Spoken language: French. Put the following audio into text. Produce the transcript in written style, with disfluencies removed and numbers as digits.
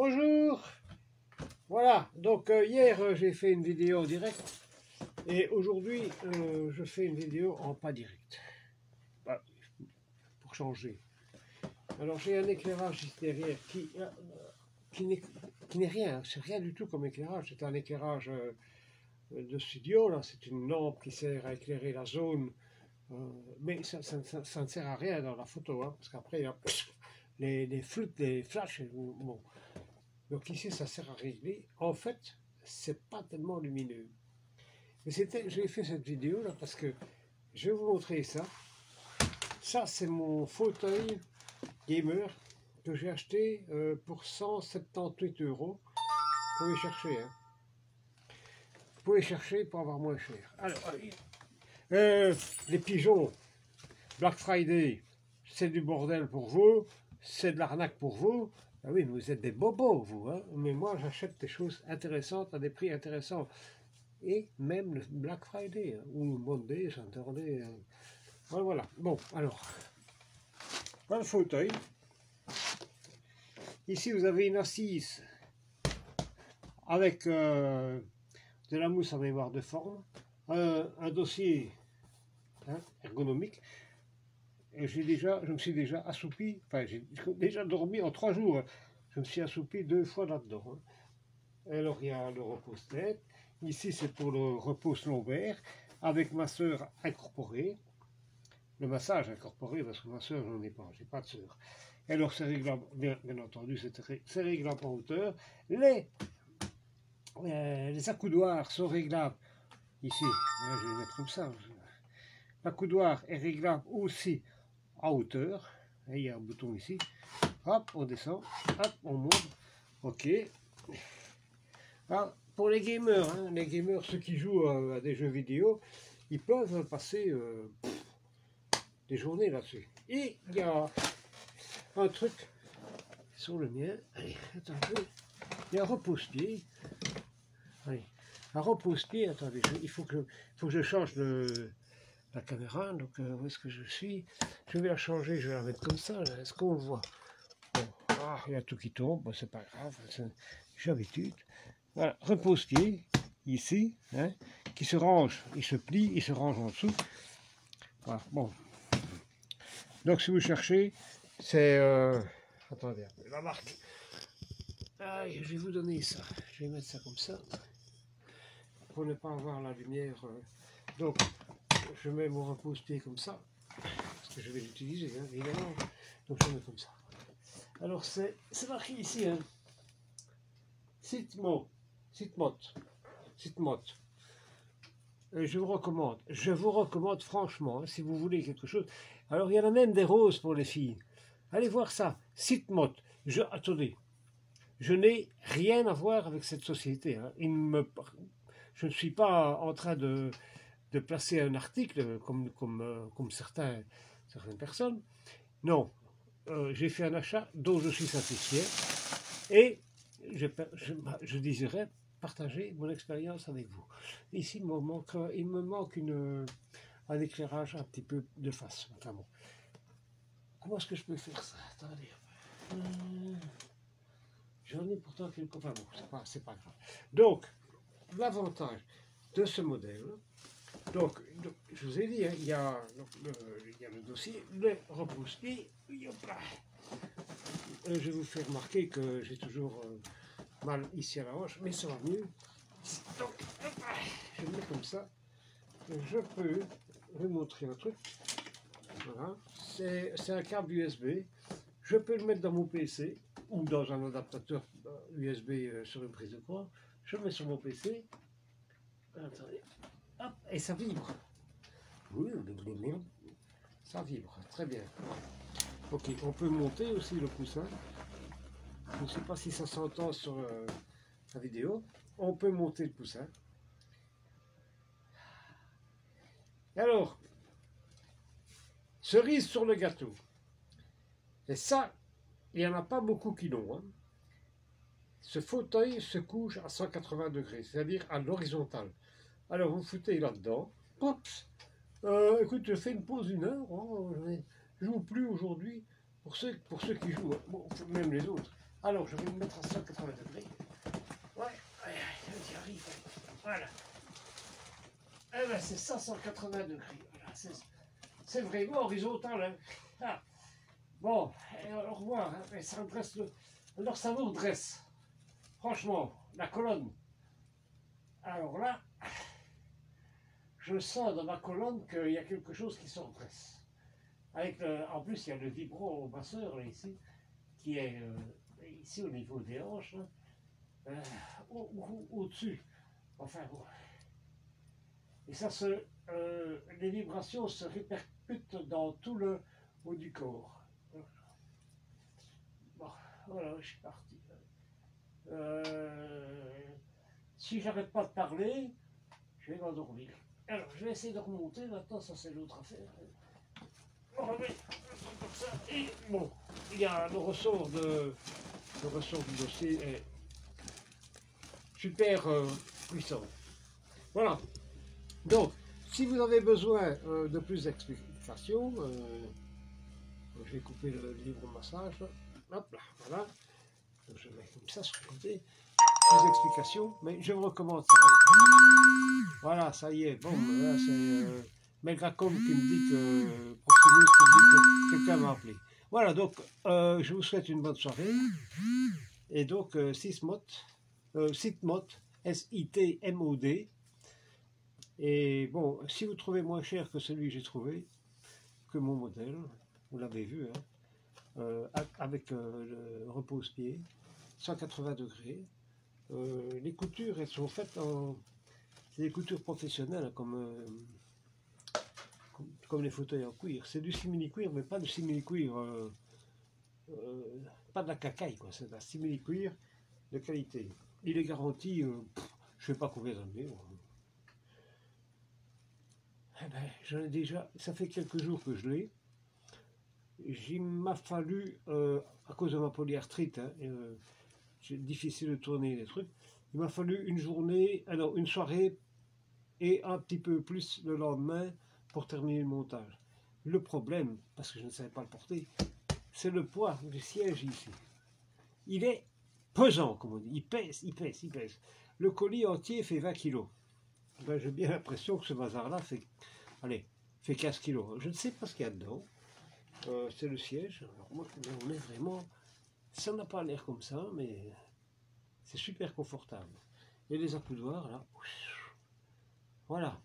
Bonjour. Voilà, donc hier j'ai fait une vidéo en direct et aujourd'hui je fais une vidéo en pas direct. Voilà, pour changer. Alors j'ai un éclairage ici derrière qui n'est rien, c'est rien du tout comme éclairage, c'est un éclairage de studio, là c'est une lampe qui sert à éclairer la zone, mais ça ne sert à rien dans la photo, hein, parce qu'après il y a les flûtes, les flashs, bon. Donc ici, ça sert à régler. En fait, c'est pas tellement lumineux. Mais j'ai fait cette vidéo là parce que je vais vous montrer ça. Ça, c'est mon fauteuil gamer que j'ai acheté pour 178 €. Vous pouvez chercher, hein. Vous pouvez chercher pour avoir moins cher. Alors, les pigeons, Black Friday, c'est du bordel pour vous, c'est de l'arnaque pour vous. Ah oui, mais vous êtes des bobos, vous, hein. Mais moi, j'achète des choses intéressantes à des prix intéressants. Et même le Black Friday, hein, ou le Monday, j'entendais. Voilà. Bon, alors, voilà le fauteuil. Ici, vous avez une assise avec de la mousse à mémoire de forme, un dossier, hein, ergonomique. Et je me suis déjà assoupi, enfin j'ai déjà dormi en 3 jours, je me suis assoupi 2 fois là-dedans. Hein. Alors il y a le repose-tête, ici c'est pour le repose lombaire, avec ma soeur incorporée, le massage incorporé, parce que ma soeur j'en ai pas, j'ai pas de soeur. Alors c'est réglable, bien entendu, c'est réglable en hauteur. Les accoudoirs sont réglables, ici, là, je vais le mettre comme ça. L'accoudoir est réglable aussi à hauteur, et il y a un bouton ici, hop, on descend, hop, on monte, ok. Alors, pour les gamers, hein, ceux qui jouent à des jeux vidéo, ils peuvent passer des journées là-dessus. Et il y a un truc sur le mien, allez, attendez, il y a un repose-pied, allez, un repose-pied, attendez, il faut que je change la caméra, donc où est-ce que je suis? Je vais la changer, je vais la mettre comme ça, est-ce qu'on le voit? Bon, il y a tout qui tombe, bon, c'est pas grave, j'ai l'habitude. Voilà, repose-pied, ici, hein, qui se range, il se plie, il se range en dessous. Voilà, bon. Donc si vous cherchez, c'est... attendez, la marque. Allez, je vais vous donner ça, je vais mettre ça comme ça, pour ne pas avoir la lumière. Donc, je mets mon repose-pied comme ça, parce que je vais l'utiliser, hein, évidemment. Donc je mets comme ça. Alors c'est marqué ici, hein. Sitmot. Je vous recommande franchement, hein, si vous voulez quelque chose. Alors il y en a même des roses pour les filles. Allez voir ça, Sitmot. Attendez, je n'ai rien à voir avec cette société. Hein. Je ne suis pas en train de placer un article comme certaines personnes. Non, j'ai fait un achat dont je suis satisfait et je désirais partager mon expérience avec vous. Ici, il me manque un éclairage un petit peu de face. Enfin bon. Comment est-ce que je peux faire ça? Attendez. J'en ai pourtant quelques... Enfin bon, c'est pas grave. Donc, l'avantage de ce modèle, donc je vous ai dit, hein, il y a le dossier, le repose-pied, je vais vous faire remarquer que j'ai toujours mal ici à la hanche, mais ça va mieux. Donc, je vais le mettre comme ça. Je peux vous montrer un truc. Voilà, c'est un câble USB. Je peux le mettre dans mon PC ou dans un adaptateur USB sur une prise de courant. Je le mets sur mon PC. Attendez. Hop, et ça vibre. Oui, ça vibre, très bien. Ok, on peut monter aussi le coussin. Je ne sais pas si ça s'entend sur la vidéo. On peut monter le coussin. Alors, cerise sur le gâteau. Et ça, il n'y en a pas beaucoup qui l'ont. Hein. Ce fauteuil se couche à 180 degrés, c'est-à-dire à l'horizontale. Alors vous foutez là-dedans. Écoute, je fais une pause d'1 heure. Oh, je ne joue plus aujourd'hui. Pour ceux qui jouent, bon, même les autres. Alors, je vais me mettre à 180 degrés. Ouais, j'y arrive. Voilà. Eh ben, c'est ça, 180 degrés. Voilà, c'est vraiment horizontal. Hein. Ah. Bon, au revoir. Hein. Ça redresse le... Alors, ça vous redresse. Franchement, la colonne. Alors là, je sens dans ma colonne qu'il y a quelque chose qui se redresse. En plus, il y a le vibro-masseur là, ici, qui est ici au niveau des hanches, au-dessus. Enfin bon. Et ça les vibrations se répercutent dans tout le haut du corps. Bon, voilà, je suis parti. Si j'arrête pas de parler, je vais m'endormir. Alors, je vais essayer de remonter. Maintenant, ça c'est l'autre affaire. On remet comme ça. Et bon, il y a le ressort du dossier est super puissant. Voilà. Donc, si vous avez besoin de plus d'explications, je vais couper le livre massage. Hop là, voilà. Donc, je mets comme ça sur le côté. Plus d'explications, mais je vous recommande ça. Hein. Voilà, ça y est. Bon, là, c'est Melgacom qui me dit que Proximus qui me dit que quelqu'un m'a appelé. Voilà, donc, je vous souhaite une bonne soirée. Et donc, Sitmod, S-I-T-M-O-D. Et bon, si vous trouvez moins cher que celui que j'ai trouvé, que mon modèle, vous l'avez vu, hein, avec le repose-pied, 180 degrés. Les coutures, elles sont faites en... C'est des coutures professionnelles, hein, comme les fauteuils en cuir. C'est du simili-cuir, mais pas du simili-cuir, pas de la cacaille, quoi. C'est de la simili-cuir de qualité. Il est garanti, je ne sais pas combien d'années. Eh ben, j'en ai déjà, ça fait quelques jours que je l'ai. Il m'a fallu, à cause de ma polyarthrite, hein, c'est difficile de tourner les trucs, il m'a fallu une journée, alors une soirée et un petit peu plus le lendemain pour terminer le montage. Le problème, parce que je ne savais pas le porter, c'est le poids du siège ici. Il est pesant, comme on dit, il pèse. Le colis entier fait 20 kg. Ben, j'ai bien l'impression que ce bazar-là fait 15 kg. Je ne sais pas ce qu'il y a dedans. C'est le siège. Alors moi, on est vraiment... Ça n'a pas l'air comme ça, mais c'est super confortable. Et les accoudoirs, là... Voilà.